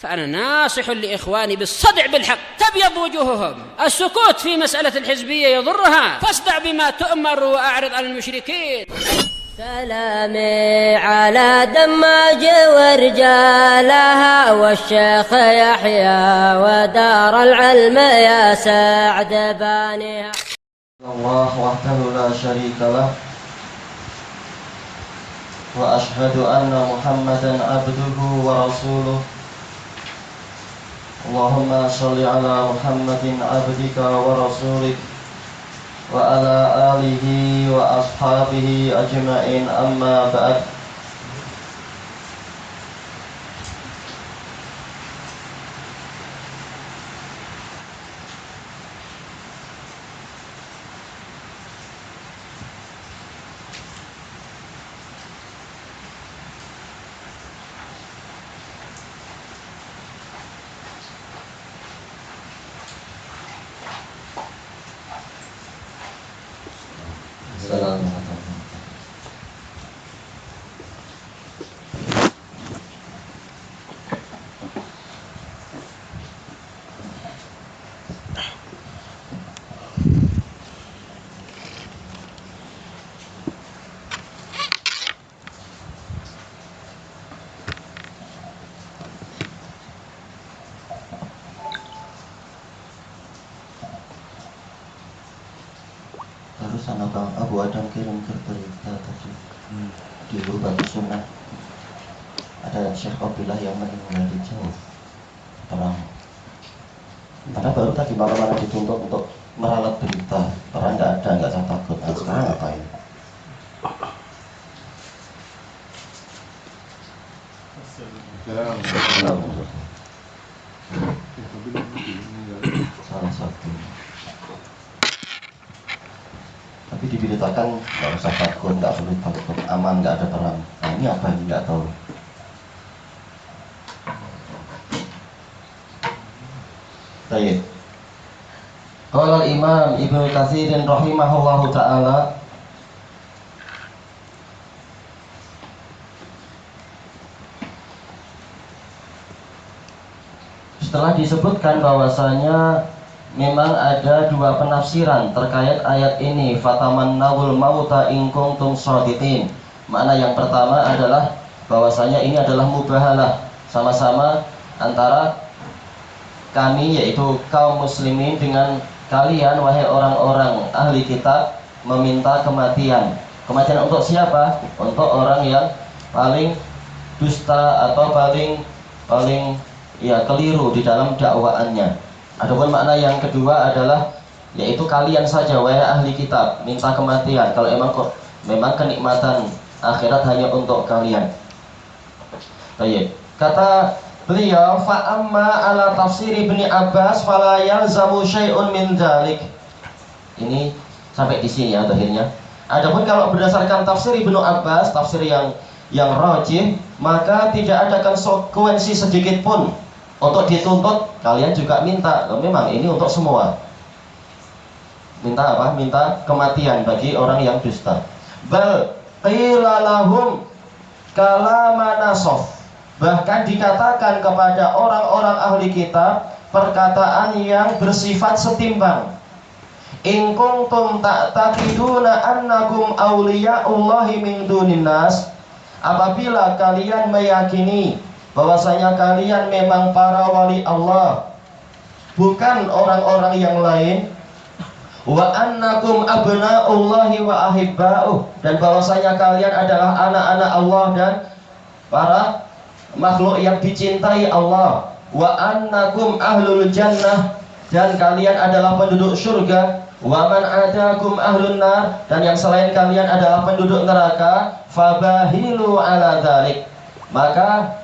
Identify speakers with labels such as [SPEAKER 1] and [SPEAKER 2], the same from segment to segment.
[SPEAKER 1] فأنا ناصح لإخواني بالصدع بالحق تبيض وجوههم. السكوت في مسألة الحزبية يضرها، فاصدع بما تؤمر وأعرض عن المشركين.
[SPEAKER 2] سلامي على دماج ورجالها والشيخ يحيى ودار العلم يا سعد بانيها.
[SPEAKER 3] الله وحده لا شريك له وأشهد أن محمدا عبده ورسوله. اللهم صل على محمد عبدك ورسولك وعلى آله وأصحابه أجمعين، أما بعد. Barusan Abu Adam kirim ke berita tadi di Lubang Sunnah ada Syekh Qabilah yang meninggal di jauh perang. Padahal baru tadi malam-malam dituntut untuk meralat berita, perang nggak ada, nggak usah takut. Nah, sekarang ngapain? Salah satu. Tapi diberitakan nggak usah takut, nggak perlu takut, aman, nggak ada perang. Nah, ini apa ini nggak tahu. Baik. Qala Imam Ibnu Katsir rahimahullahu taala, setelah disebutkan bahwasanya memang ada dua penafsiran terkait ayat ini, fatamannawul mauta in kuntum shadiqin. Makna yang pertama adalah bahwasanya ini adalah mubahalah, sama-sama antara kami yaitu kaum muslimin dengan kalian wahai orang-orang ahli kitab meminta kematian. Kematian untuk siapa? Untuk orang yang paling dusta atau paling keliru di dalam dakwaannya. Adapun makna yang kedua adalah yaitu kalian saja wahai ahli kitab minta kematian kalau memang kenikmatan akhirat hanya untuk kalian. Baik. Kata beliau, fa amma ala tafsir Ibnu Abbas fala yalzamu syai'un min dzalik. Ini sampai di sini ya akhirnya. Adapun kalau berdasarkan tafsir Ibnu Abbas, tafsir yang rajih, maka tidak ada konsekuensi sedikit pun untuk dituntut kalian juga minta. Memang ini untuk semua. Minta apa? Minta kematian bagi orang yang dusta. Bal qila lahum kalama nasof. Bahkan dikatakan kepada orang-orang ahli kitab perkataan yang bersifat setimbang. In kuntum ta'taqiduna annakum awliya'ullahi min dunin nas. Apabila kalian meyakini bahwasanya kalian memang para wali Allah, bukan orang-orang yang lain, wa annakum abna'ullahi wa ahibba'uh, dan bahwasanya kalian adalah anak-anak Allah dan para makhluk yang dicintai Allah, wa annakum ahlul jannah, dan kalian adalah penduduk surga, wa man adakum ahlun nar, dan yang selain kalian adalah penduduk neraka, fabahilu ala dzalik. Maka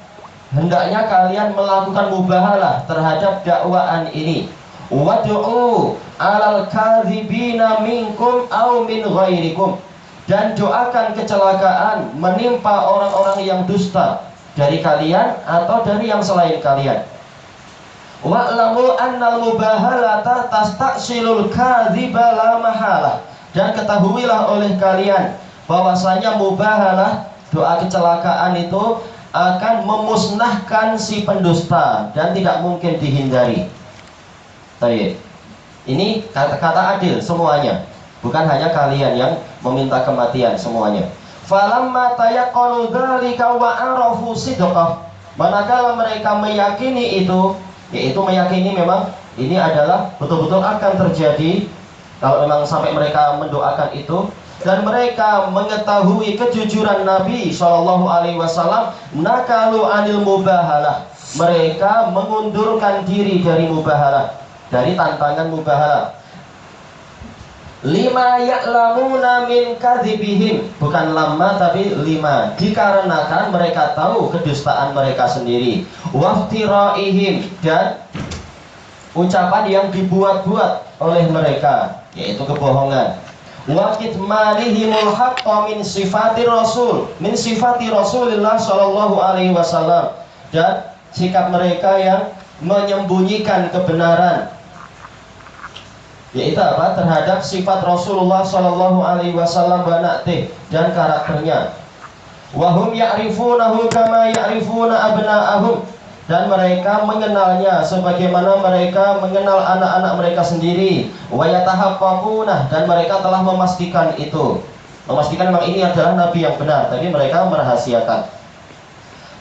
[SPEAKER 3] hendaknya kalian melakukan mubahalah terhadap dakwaan ini. Wad'u alal kadzibina minkum aw min ghairikum, dan doakan kecelakaan menimpa orang-orang yang dusta dari kalian atau dari yang selain kalian. Wa'lamu annal mubahalata tastaqsilul kadziba la mahalah, dan ketahuilah oleh kalian bahwasanya mubahalah, doa kecelakaan itu akan memusnahkan si pendusta dan tidak mungkin dihindari. Baik. Ini kata-kata adil semuanya, bukan hanya kalian yang meminta kematian semuanya. Falamma tayaqqanu dzalika wa arafu sidqah, manakala mereka meyakini itu, yaitu meyakini memang ini adalah betul-betul akan terjadi kalau memang sampai mereka mendoakan itu, dan mereka mengetahui kejujuran Nabi Shallallahu Alaihi Wasallam, nakalu anil mubahalah, mereka mengundurkan diri dari mubahalah, dari tantangan mubahalah. Lima ya'lamuna min kadzibihim, bukan lama tapi lima, dikarenakan mereka tahu kedustaan mereka sendiri, waftiraihim, dan ucapan yang dibuat-buat oleh mereka, yaitu kebohongan. Wa kitmanihimul haqqa min sifati rasul, min sifati Rasulillah sallallahu alaihi wasallam, dan sikap mereka yang menyembunyikan kebenaran, yaitu apa? Terhadap sifat Rasulullah sallallahu alaihi wasallam wa na'tih, dan karakternya. Wa hum ya'rifunahu kama ya'rifuna abna'ahum, dan mereka mengenalnya sebagaimana mereka mengenal anak-anak mereka sendiri. Wa yatahaqqaquna, dan mereka telah memastikan itu, memastikan memang ini adalah nabi yang benar, tapi mereka merahasiakan.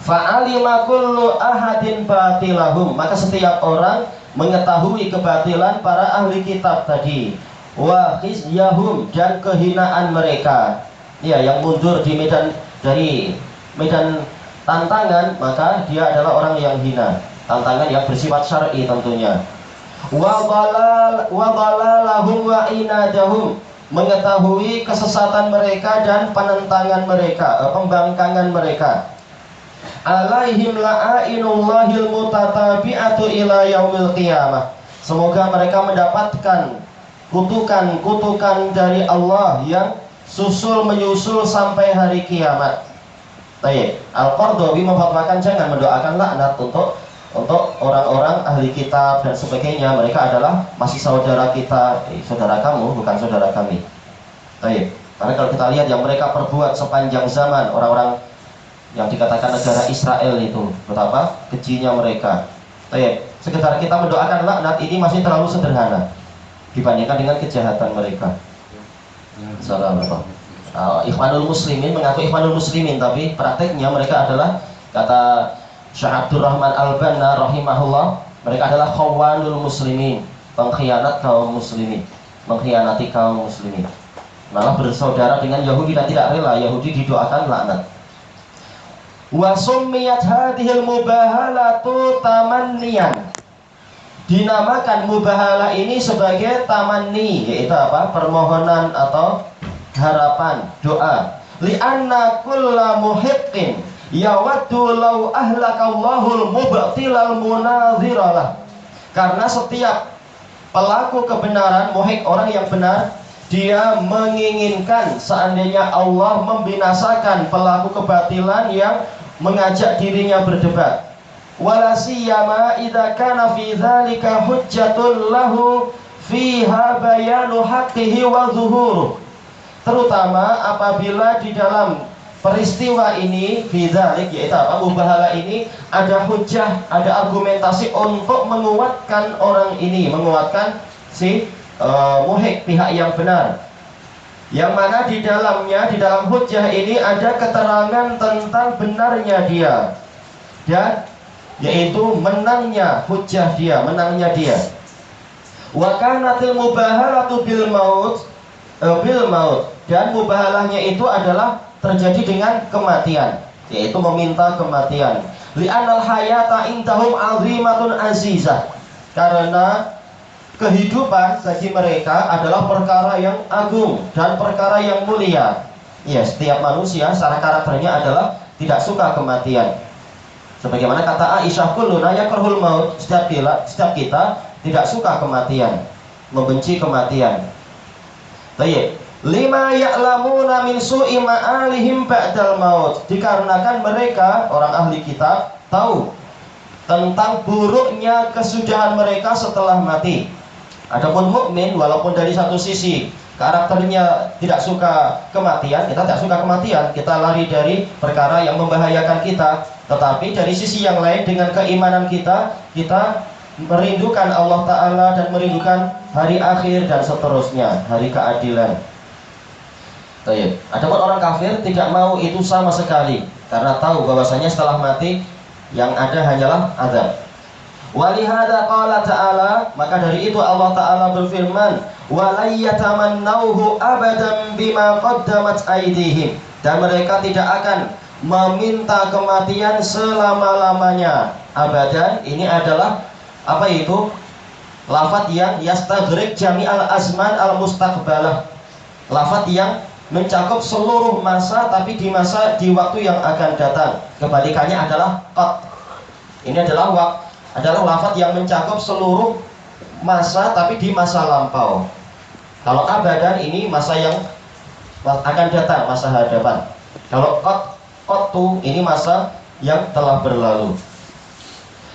[SPEAKER 3] Fa'alima kullu ahadin batilahum, maka setiap orang mengetahui kebatilan para ahli kitab tadi. Wa khizyahum, dan kehinaan mereka, ya, yang mundur di medan, dari medan tantangan, maka dia adalah orang yang hina. Tantangan yang bersifat syar'i tentunya. Wa dhalalahum wa inadahum, mengetahui kesesatan mereka dan penentangan mereka, pembangkangan mereka. Alaihim la'ainullahil mutatabi'atu ila yaumil qiyamah, semoga mereka mendapatkan kutukan-kutukan dari Allah yang susul menyusul sampai hari kiamat. Baik, Al-Qardawi memfatwakan jangan mendoakan laknat untuk orang-orang ahli kitab dan sebagainya. Mereka adalah masih saudara kita, saudara kamu, bukan saudara kami. Baik, karena kalau kita lihat yang mereka perbuat sepanjang zaman, orang-orang yang dikatakan negara Israel itu, betapa kejinya mereka. Baik, sekedar kita mendoakan laknat ini masih terlalu sederhana dibandingkan dengan kejahatan mereka. Assalamualaikum. Ikhwanul Muslimin mengaku Ikhwanul Muslimin, tapi prakteknya mereka adalah, kata Syekh Abdurrahman Al-Banna rahimahullah, mereka adalah khawanul muslimin, pengkhianat kaum muslimin, mengkhianati kaum muslimin, malah bersaudara dengan Yahudi dan tidak rela Yahudi didoakan laknat. Wa summiyat hadhil mubahalatu tamanniyan, dinamakan mubahalah ini sebagai tamanni, yaitu apa? Permohonan atau harapan, doa. Li'anna kulla muhiqqin yawaddu law ahlakallahul mubtilal munaziralah, karena setiap pelaku kebenaran, muhiq, orang yang benar, dia menginginkan seandainya Allah membinasakan pelaku kebatilan yang mengajak dirinya berdebat. Wala siyama idza kana fi dzalika hujjatul lahu fiha bayanu haqqihi wa zuhuruh, terutama apabila di dalam peristiwa ini, bidzalik, yaitu apa? Mubahalah ini ada hujjah, ada argumentasi untuk menguatkan orang ini, menguatkan si muhiq, pihak yang benar, yang mana di dalamnya, di dalam hujjah ini ada keterangan tentang benarnya dia, dan yaitu menangnya hujjah dia, menangnya dia. Wa kanatil mubahalatu bil maut, dan mubahalahnya itu adalah terjadi dengan kematian, yaitu meminta kematian. Li'anal hayata indahum azimatun azizah, karena kehidupan bagi mereka adalah perkara yang agung dan perkara yang mulia. Ya, setiap manusia secara karakternya adalah tidak suka kematian. Sebagaimana kata Aisyah, kulluna yakrahul maut, setiap kita tidak suka kematian, membenci kematian. Baik, lima ya'lamuna min su'i ma'alihim ba'dal maut, dikarenakan mereka, orang ahli kitab, tahu tentang buruknya kesudahan mereka setelah mati. Adapun mukmin, walaupun dari satu sisi karakternya tidak suka kematian, kita tidak suka kematian, kita lari dari perkara yang membahayakan kita. Tetapi dari sisi yang lain, dengan keimanan kita, kita merindukan Allah Ta'ala dan merindukan hari akhir dan seterusnya, hari keadilan. Baik. Adapun orang kafir tidak mau itu sama sekali, karena tahu bahwasanya setelah mati yang ada hanyalah azab. Walihada qala ta'ala, maka dari itu Allah Ta'ala berfirman, walayatamannauhu abadan bima qaddamat aydihim, dan mereka tidak akan meminta kematian selama-lamanya. Abadan ini adalah apa itu? Lafaz yang yastaghrib jami'al azman al mustaqbalah, lafaz yang mencakup seluruh masa, tapi di waktu yang akan datang. Kebalikannya adalah qad. Ini adalah lafaz yang mencakup seluruh masa, tapi di masa lampau. Kalau abadan ini masa yang akan datang, masa hadapan. Kalau qattu ini masa yang telah berlalu.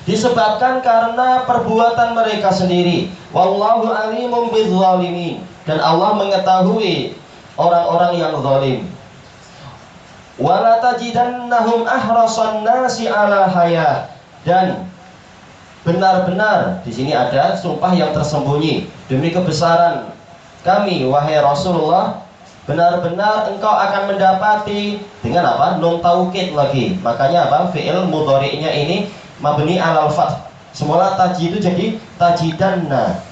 [SPEAKER 3] Disebabkan karena perbuatan mereka sendiri. Wallahu alimum bizzalimin, dan Allah mengetahui orang-orang yang zalim. Wala tajidannahum ahrasan nasi ala hayah, dan benar-benar di sini ada sumpah yang tersembunyi. Demi kebesaran kami wahai Rasulullah, benar-benar engkau akan mendapati, dengan apa? Nun taukid lagi. Makanya apa? Fi'il mudhari'nya ini mabni alal fath. Semula tajidu jadi tajidanna.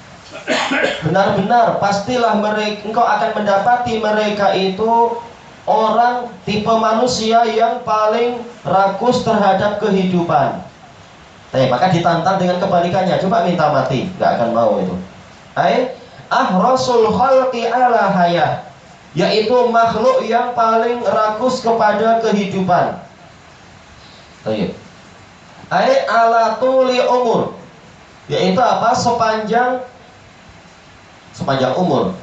[SPEAKER 3] Benar-benar pastilah engkau akan mendapati mereka itu orang tipe manusia yang paling rakus terhadap kehidupan. Maka ditantang dengan kebalikannya, coba minta mati, gak akan mau itu. Ahrasul khalqi ala hayah, yaitu makhluk yang paling rakus kepada kehidupan. Ala tuli umur, yaitu apa? Sepanjang umur.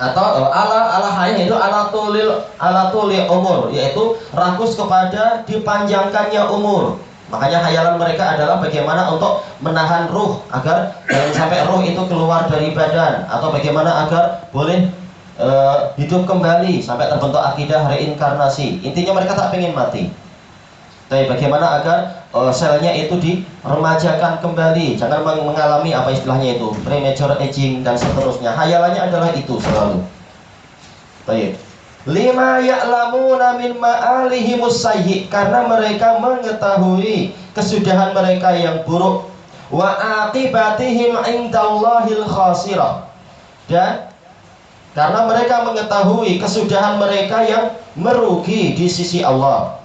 [SPEAKER 3] Atau ala hayah itu ala tuli umur, yaitu rakus kepada dipanjangkannya umur. Makanya khayalan mereka adalah bagaimana untuk menahan ruh agar jangan sampai ruh itu keluar dari badan, atau bagaimana agar boleh hidup kembali sampai terbentuk akidah reinkarnasi. Intinya mereka tak pengen mati. Tapi bagaimana agar selnya itu diremajakan kembali, jangan mengalami apa istilahnya itu premature aging dan seterusnya. Khayalannya adalah itu selalu. Baik. Lima ya'lamuna min ma'alihimus sayyi, karena mereka mengetahui kesudahan mereka yang buruk. Wa aqibatihim indallahil khasirah, dan karena mereka mengetahui kesudahan mereka yang merugi di sisi Allah.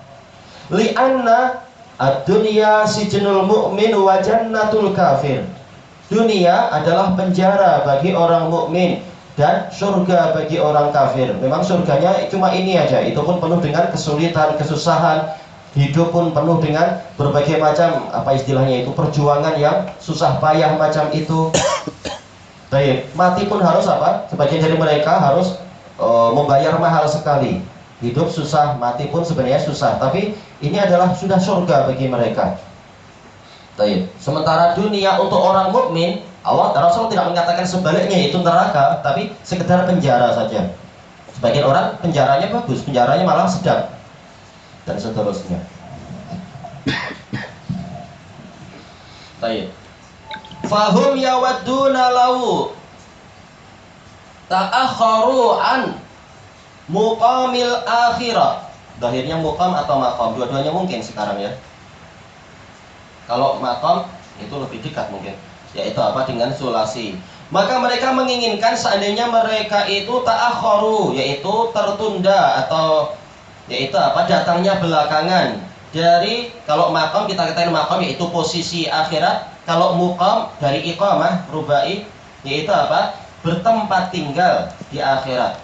[SPEAKER 3] Li'anna ad-dunya sijnul mu'min wa jannatul kafir. Dunia adalah penjara bagi orang mukmin dan surga bagi orang kafir. Memang surganya cuma ini aja, itu pun penuh dengan kesulitan, kesusahan. Hidup pun penuh dengan berbagai macam apa istilahnya itu perjuangan yang susah payah macam itu. Baik, mati pun harus apa? Sebagian dari mereka harus membayar mahal sekali. Hidup susah, mati pun sebenarnya susah, tapi ini adalah sudah surga bagi mereka. Baik. Sementara dunia untuk orang mukmin, Allah Rasul tidak mengatakan sebaliknya itu neraka, tapi sekedar penjara saja. Sebagian orang penjaranya bagus, penjaranya malah sedang, dan seterusnya. Baik. Fahum yawadduna lau ta'akharu an muqamil akhirah. Akhirnya muqam atau maqam, dua-duanya mungkin sekarang ya. Kalau maqam itu lebih dekat mungkin, yaitu apa? Dengan sulasi. Maka mereka menginginkan seandainya mereka itu ta'akharu, yaitu tertunda, atau yaitu apa? Datangnya belakangan. Dari kalau maqam kita katakan maqam yaitu posisi akhirat. Kalau muqam dari iqamah rubai, yaitu apa? Bertempat tinggal di akhirat.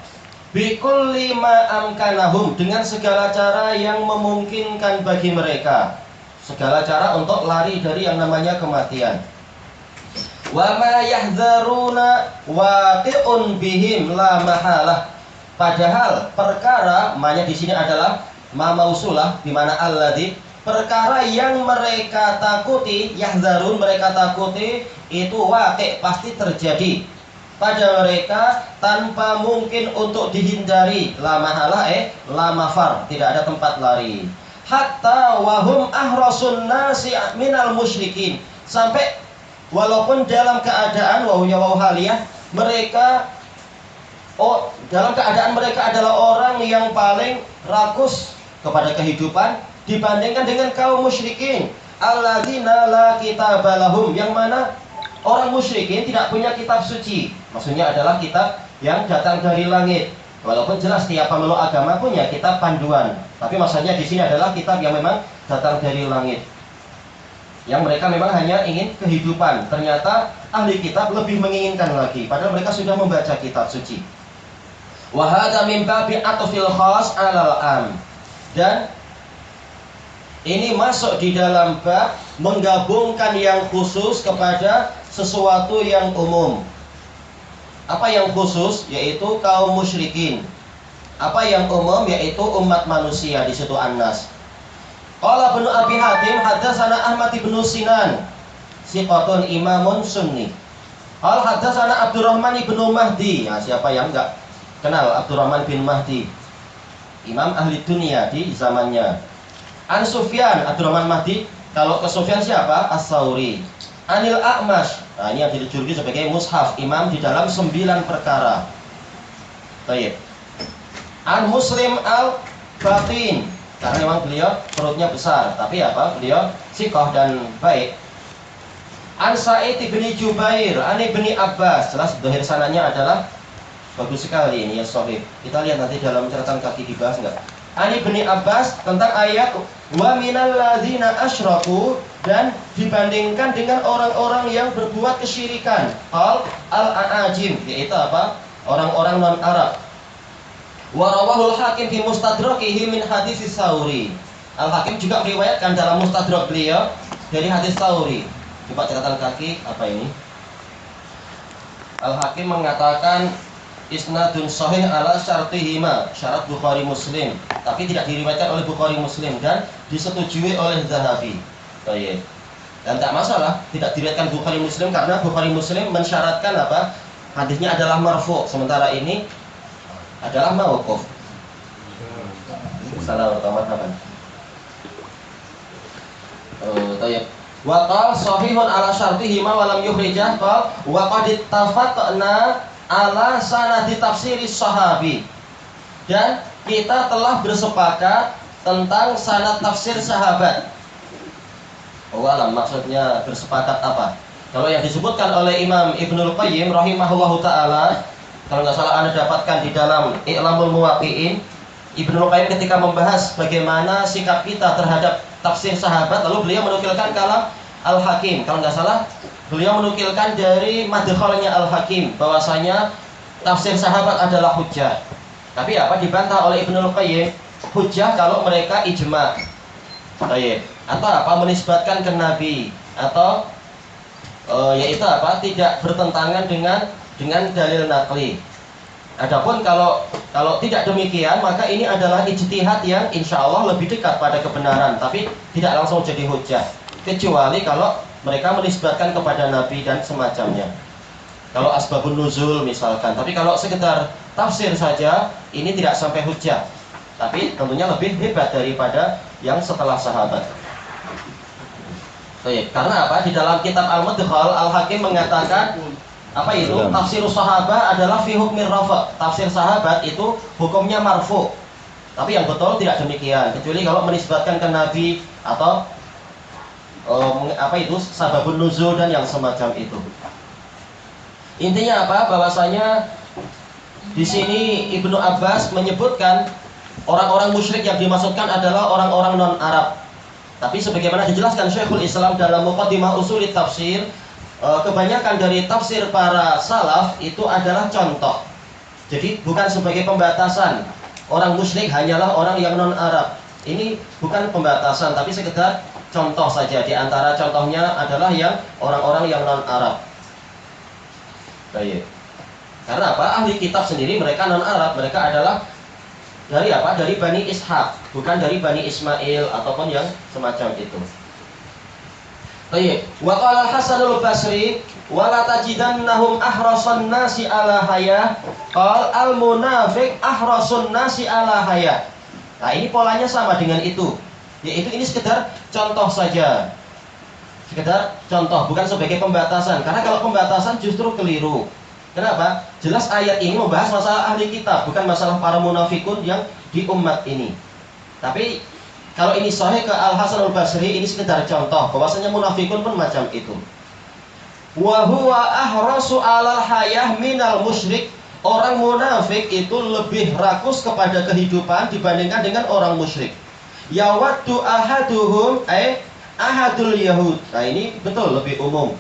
[SPEAKER 3] Bikulli ma amkanahum, dengan segala cara yang memungkinkan bagi mereka, segala cara untuk lari dari yang namanya kematian. Wa ma yahdzaruna waqi'un bihim la mahalah. Padahal perkara manya di sini adalah ma mausulah, di mana alladzi, perkara yang mereka takuti, yahdzarun mereka takuti itu waqi' pasti terjadi. pada mereka tanpa mungkin untuk dihindari, la mahala la mafar, tidak ada tempat lari. Hatta wahum ahrasun nasi minal musyrikin, sampai walaupun dalam keadaan haliyah, mereka dalam keadaan mereka adalah orang yang paling rakus kepada kehidupan dibandingkan dengan kaum musyrikin. Alladzina la kitaba lahum, yang mana orang musyrikin tidak punya kitab suci. Maksudnya adalah kitab yang datang dari langit. Walaupun jelas tiap pemeluk agama punya kitab panduan, tapi maksudnya di sini adalah kitab yang memang datang dari langit. Yang mereka memang hanya ingin kehidupan. Ternyata ahli kitab lebih menginginkan lagi, padahal mereka sudah membaca kitab suci. Wa hadza min babi atfil khas 'alal 'am. Dan ini masuk di dalam bab menggabungkan yang khusus kepada sesuatu yang umum. Apa yang khusus? Yaitu kaum musyrikin. Apa yang umum? Yaitu umat manusia, di situ An-Nas. Qala Ibnu Abi Hatim haddatsana Ahmad bin Sinan, siqatun imamun sunni. Qala haddatsana Abdurrahman bin Mahdi. Nah, siapa yang enggak kenal Abdurrahman bin Mahdi? Imam ahli dunia di zamannya. An Sufyan, Abdurrahman Mahdi, kalau ke Sufyan siapa? As-Sauri. Anil A'mash. Nah, ini yang dijuluki sebagai mushaf, imam di dalam 9 perkara. Baik. An Muslim al-Batin, karena memang beliau perutnya besar, tapi apa? Beliau sikoh dan baik. An Sa'id bin Jubair, an Ibni Abbas, jelas dohir sananya adalah bagus sekali ini ya, sahih. Kita lihat nanti dalam catatan kaki dibahas enggak? An Ibni Abbas tentang ayat wa minal ladzina asyraku, dan dibandingkan dengan orang-orang yang berbuat kesyirikan, al-ajim, yaitu apa? Orang-orang non-Arab. Wa rawahul Hakim fi mustadrakihi min hadis Sauri. Al-Hakim juga meriwayatkan dalam mustadrak beliau dari hadis Sauri. Coba catatan kaki apa ini? Al-Hakim mengatakan isnadun sahih ala syartihima, syarat Bukhari Muslim, tapi tidak diriwayatkan oleh Bukhari Muslim dan disetujui oleh Zahabi. Baik. Dan tak masalah tidak diriwayatkan Bukhari Muslim, karena Bukhari Muslim mensyaratkan apa? Hadisnya adalah marfu, sementara ini adalah mauquf. Salah utama apa? Baik. Wa qal sahihun ala syartihima wa lam yukhrijah, qal wa qad ittafaqna ala sanadi tafsir sahabi, dan kita telah bersepakat tentang sanad tafsir sahabat. Awalam, maksudnya bersepakat apa? Kalau yang disebutkan oleh Imam Ibnul Qayyim rahimahullahu ta'ala, kalau nggak salah Anda dapatkan di dalam I'lamul Muwaqqi'in, Ibnul Qayyim ketika membahas bagaimana sikap kita terhadap tafsir sahabat, lalu beliau menukilkan kalam Al-Hakim. Kalau nggak salah beliau menukilkan dari madkhalnya Al-Hakim bahwasanya tafsir sahabat adalah hujjah. Tapi apa dibantah oleh Ibnul Qayyim? Hujjah kalau mereka ijma. Baik. Atau apa menisbatkan ke Nabi, atau yaitu apa tidak bertentangan dengan dalil nakli. Adapun kalau tidak demikian, maka ini adalah ijtihad yang insya Allah lebih dekat pada kebenaran, tapi tidak langsung jadi hujjah, kecuali kalau mereka menisbatkan kepada Nabi dan semacamnya. Kalau asbabun nuzul misalkan. Tapi kalau sekedar tafsir saja, ini tidak sampai hujjah, tapi tentunya lebih hebat daripada yang setelah sahabat. Baik, karena apa? Di dalam kitab Al-Madkhal, Al-Hakim mengatakan apa itu? Tafsir sahabat adalah fi hukmir rafa. Tafsir sahabat itu hukumnya marfu. Tapi yang betul tidak demikian, kecuali kalau menisbatkan ke Nabi atau apa itu sababun nuzul dan yang semacam itu. Intinya apa? Bahwasanya di sini Ibnu Abbas menyebutkan orang-orang musyrik yang dimaksudkan adalah orang-orang non-Arab. Tapi sebagaimana dijelaskan Syekhul Islam dalam Muqaddimah Ushul Tafsir, kebanyakan dari tafsir para salaf itu adalah contoh. Jadi bukan sebagai pembatasan. Orang musyrik hanyalah orang yang non-Arab. Ini bukan pembatasan, tapi sekedar contoh saja. Di antara contohnya adalah yang orang-orang yang non-Arab. Baik. Karena apa? Ahli kitab sendiri mereka non-Arab, mereka adalah dari apa? Dari Bani Ishaq, bukan dari Bani Ismail ataupun yang semacam itu. Baik. Wa qala Al-Hasanul Basri wala tajidannahum ahrasan nasi ala haya qal al munafiq ahrasun nasi ala haya. Nah, ini polanya sama dengan itu. Yaitu ini sekedar contoh saja. Sekedar contoh, bukan sebagai pembatasan. Karena kalau pembatasan justru keliru. Kenapa? Jelas ayat ini membahas masalah ahli kitab, bukan masalah para munafikun yang di umat ini. Tapi kalau ini sahih ke Al-Hasan Al-Basri, ini sekedar contoh bahwasanya munafikun pun macam itu. Wa huwa ahrasu 'alal hayah minal musyrik. Orang munafik itu lebih rakus kepada kehidupan dibandingkan dengan orang musyrik. Yawaddu ahaduhum ahadul yahud. Nah, ini betul lebih umum.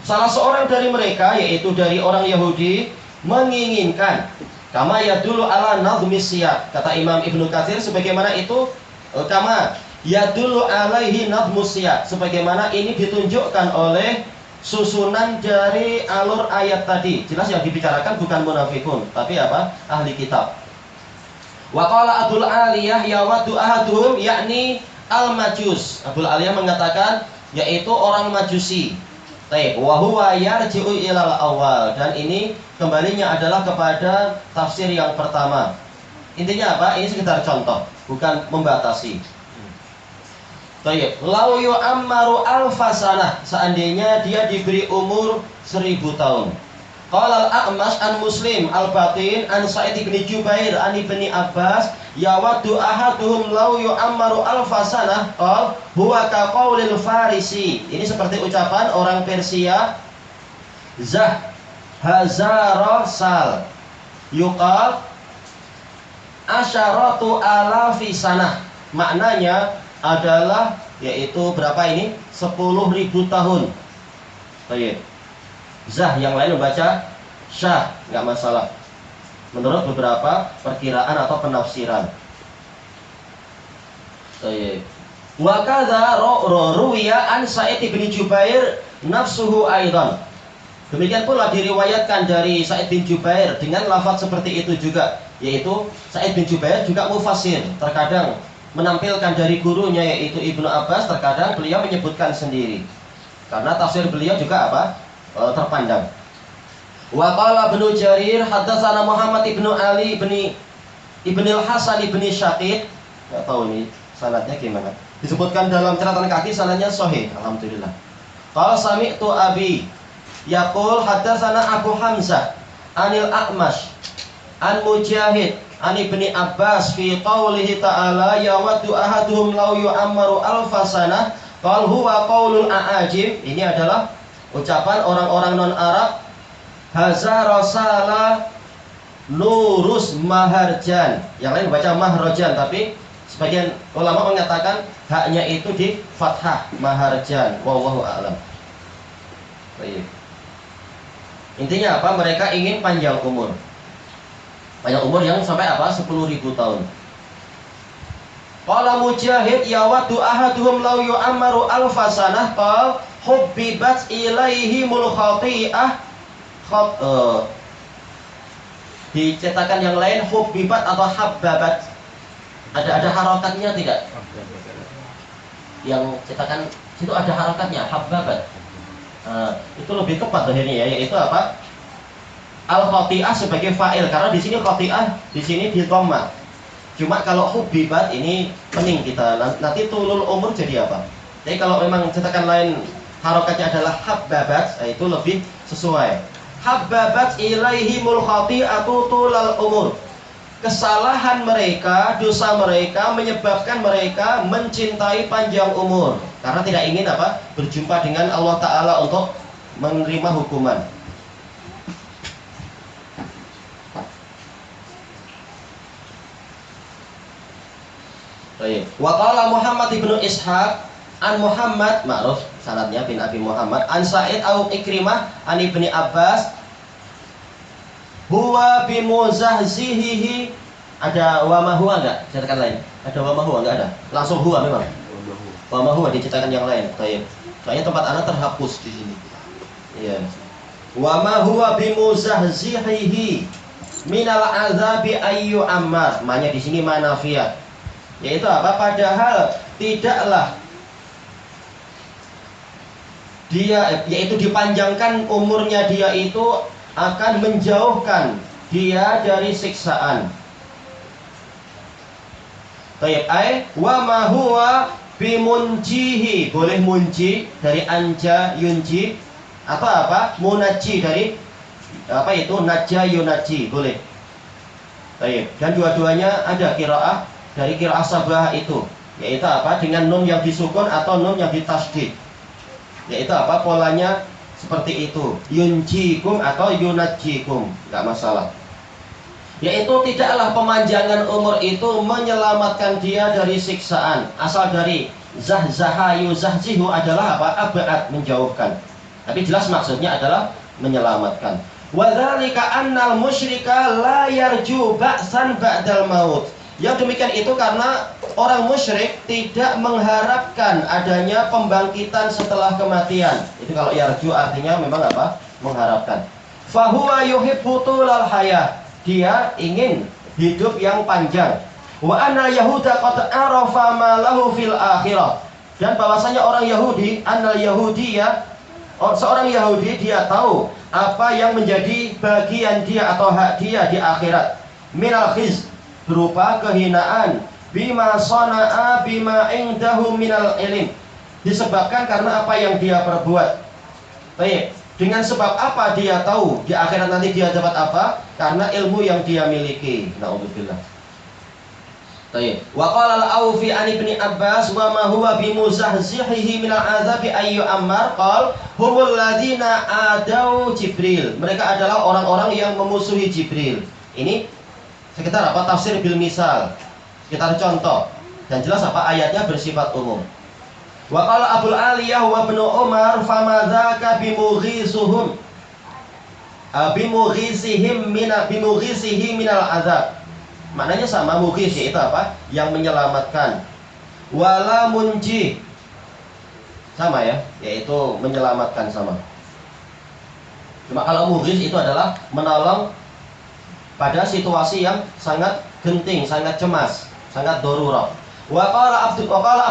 [SPEAKER 3] Salah seorang dari mereka, yaitu dari orang Yahudi, menginginkan kama yadulu ala nadhmi siyaq. Kata Imam Ibnu Katsir, sebagaimana itu kama yadulu alaihi nadhmu siyaq, sebagaimana ini ditunjukkan oleh susunan dari alur ayat tadi. Jelas yang dibicarakan bukan munafikun, tapi apa? Ahli kitab. Wa qala Abdul Aliyah yawaddu ahaduhum, yakni al-majus. Abdul Aliyah mengatakan yaitu orang Majusi. Wa huwa yarji'u ilal awal, dan ini kembalinya adalah kepada tafsir yang pertama. Intinya apa? Ini sekedar contoh, bukan membatasi. Baik, lau yu'ammaru alfasanah, seandainya dia diberi umur 1000 tahun. Qala al-A'mash an Muslim al-Batin an Sa'id bin Jubair an Ibni Abbas yawaddu ahaduhum lau yu'ammaru alfasanah qal huwa ka qaulil Farisi. Ini seperti ucapan orang Persia, zah hazara sal yuqal asyaratu alafi sanah. Maknanya adalah yaitu berapa ini? 10.000 tahun. Baik. Zah, yang lain membaca syah, nggak masalah. Menurut beberapa perkiraan atau penafsiran. Baik. Wa kadza ruwiya an Sa'id bin Jubair nafsuhu aidan. Demikian pula diriwayatkan dari Sa'id bin Jubair dengan lafaz seperti itu juga, yaitu Sa'id bin Jubair juga mufassir, terkadang menampilkan dari gurunya yaitu Ibnu Abbas, terkadang beliau menyebutkan sendiri. Karena tafsir beliau juga apa? Terpandang. Wa qala Ibnu Jarir haddatsana Muhammad ibnu Ali ibni al-Hasan ibni Syaqiq. Enggak tahu ini sanadnya gimana. Disebutkan dalam catatan kaki sanadnya sahih, alhamdulillah. Qala sami'tu abi yaqul haddatsana Abu Hamzah anil A'mash an Mujahid an Ibni Abbas fi qaulihi ta'ala yawaddu ahaduhum law yu'ammaru alfasanah qal huwa qaulul a'ajim. Ini adalah ucapan orang-orang non-Arab. Haza rasala nurus maharjan. Yang lain baca mahrojan, tapi sebagian ulama mengatakan haknya itu di fathah, maharjan. Wallahu a'lam. Baik. Intinya apa? Mereka ingin panjang umur. Panjang umur yang sampai apa? 10.000 tahun. Qala Mujahid yawaddu ahaduhum law yu'ammaru alfasanah qal hubbibat ilaihi mul khati'ah. Dicetakan yang lain hubbibat atau habbabat. Ada harokatnya tidak? Yang cetakan situ ada harokatnya, habbabat. Itu lebih tepat akhirnya ya, yaitu apa? Al-khati'ah sebagai fa'il, karena di sini khati'ah, di sini di dhamma. Cuma kalau hubbibat ini pening kita. Nanti tulul umur jadi apa? Jadi kalau memang cetakan lain harokatnya adalah habbabat, itu lebih sesuai. Habbabat ilaihimul khati'atu tulal umur. Kesalahan mereka, dosa mereka menyebabkan mereka mencintai panjang umur, karena tidak ingin apa? Berjumpa dengan Allah Ta'ala untuk menerima hukuman. Wa qala Muhammad ibnu Ishaq an Muhammad ma'ruf sanadnya bin Abi Muhammad an Sa'id au Ikrimah an Ibni Abbas huwa bimuzahzihihi. Ada wa ma huwa enggak? Cetakan lain. Ada wa ma huwa enggak ada? Langsung huwa memang. Wa ma huwa dicetakan yang lain. Baik. Soalnya tempat anak terhapus di sini. Iya. Wa ma huwa bimuzahzihihi minal azabi ayyu ammar. Maknanya di sini manafiyah. Yaitu apa? Padahal tidaklah dia, yaitu dipanjangkan umurnya dia itu akan menjauhkan dia dari siksaan. Tayyib ay wa ma huwa bimunjihi, boleh munji dari anja yunji, atau apa? Munaji dari apa itu? Najja yunaji, boleh. Tayyib. Dan dua-duanya ada qiraah dari qiraah sabah itu, yaitu apa? Dengan nun yang disukun atau nun yang ditasdid. Yaitu apa? Polanya seperti itu. Yunjikum atau yunajikum, enggak masalah. Yaitu tidaklah pemanjangan umur itu menyelamatkan dia dari siksaan. Asal dari zahzaha yuzahzihu adalah apa? Abad, menjauhkan. Tapi jelas maksudnya adalah menyelamatkan. Wa dzalika annal musyrika la yarju ba'san ba'dal maut. Yang demikian itu karena orang musyrik tidak mengharapkan adanya pembangkitan setelah kematian. Itu kalau yarju artinya memang apa? Mengharapkan. Fahuwa yuhibbu tulal hayah. Dia ingin hidup yang panjang. Wa anna yahuda qad arafa ma lahu fil akhirah. Dan bahwasanya orang Yahudi, annal yahudiyya, seorang Yahudi dia tahu apa yang menjadi bagian dia atau hak dia di akhirat. Minal khiz, berupa kehinaan, bima sana'a bima indahu minal ilm, disebabkan karena apa yang dia perbuat. Baik, dengan sebab apa dia tahu di akhirat nanti dia dapat apa? Karena ilmu yang dia miliki. Na'udzubillah. Baik. Wa qala al-Aufi an Ibni Abbas wa ma huwa bimuzahzihihi minal azabi ayyu ammar qal humul ladzina adau Jibril. Mereka adalah orang-orang yang memusuhi Jibril. Ini sekitar apa? Tafsir bil misal. Sekitar contoh. Dan jelas apa? Ayatnya bersifat umum. Wa qala Abul Aliyah wa Ibnu Umar famadzaka bimughisuhum bimughisihi minal azab. Maknanya sama, mughis yaitu apa? Yang menyelamatkan. Wala munji, sama ya, yaitu menyelamatkan sama. Cuma kalau mughis itu adalah menolong pada situasi yang sangat genting, sangat cemas, sangat darurah. Wa qala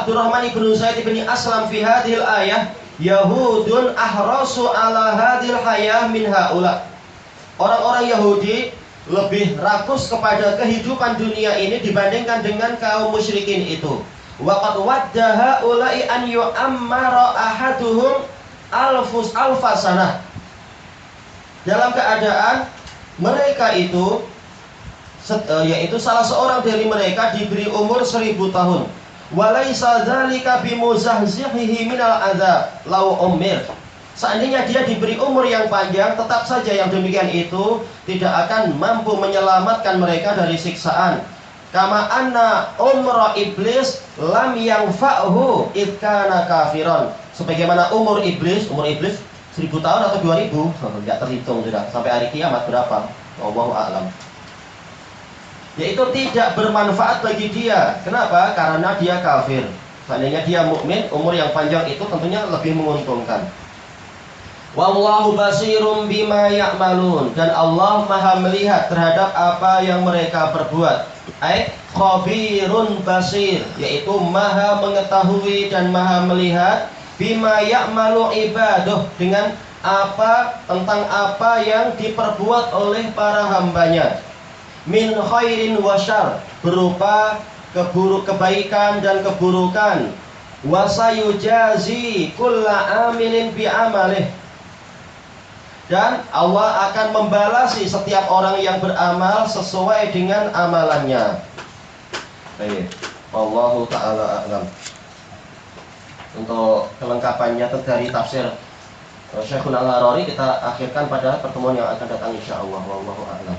[SPEAKER 3] Abdurrahman ibn Zaid bin Aslam fi hadhil ayah Yahudun ahrasu ala hadhil hayah min haula. Orang-orang Yahudi lebih rakus kepada kehidupan dunia ini dibandingkan dengan kaum musyrikin itu. Wa qad waddaha ulai an yu'ammara ahaduhum alfasanah. Dalam keadaan mereka itu yaitu salah seorang dari mereka diberi umur 1000 tahun. Walaysa dzalika bimuzahzihihi minal adzab law umir. Seandainya dia diberi umur yang panjang, tetap saja yang demikian itu tidak akan mampu menyelamatkan mereka dari siksaan. Kama anna umra iblis lam yanfa'hu id kana kafiron. Sebagaimana umur iblis 1000 tahun atau 2000, enggak terhitung sudah sampai hari kiamat berapa. Wallahu a'lam. Yaitu tidak bermanfaat bagi dia. Kenapa? Karena dia kafir. Seandainya dia mukmin, umur yang panjang itu tentunya lebih menguntungkan. Wallahu basirum bima ya'malun, dan Allah maha melihat terhadap apa yang mereka perbuat. Khabirun basir, yaitu maha mengetahui dan maha melihat bima ya'malu ibaduh, dengan apa, tentang apa yang diperbuat oleh para hambanya. Min khairin wa syarr, berupa kebaikan dan keburukan. Wa sayujazi kulla amilin bi amalih, dan Allah akan membalasi setiap orang yang beramal sesuai dengan amalannya. Baik, wallahu taala a'lam. Untuk kelengkapannya dari tafsir Syekhul Al-Harari kita akhirkan pada pertemuan yang akan datang insyaallah. Wallahu a'lam.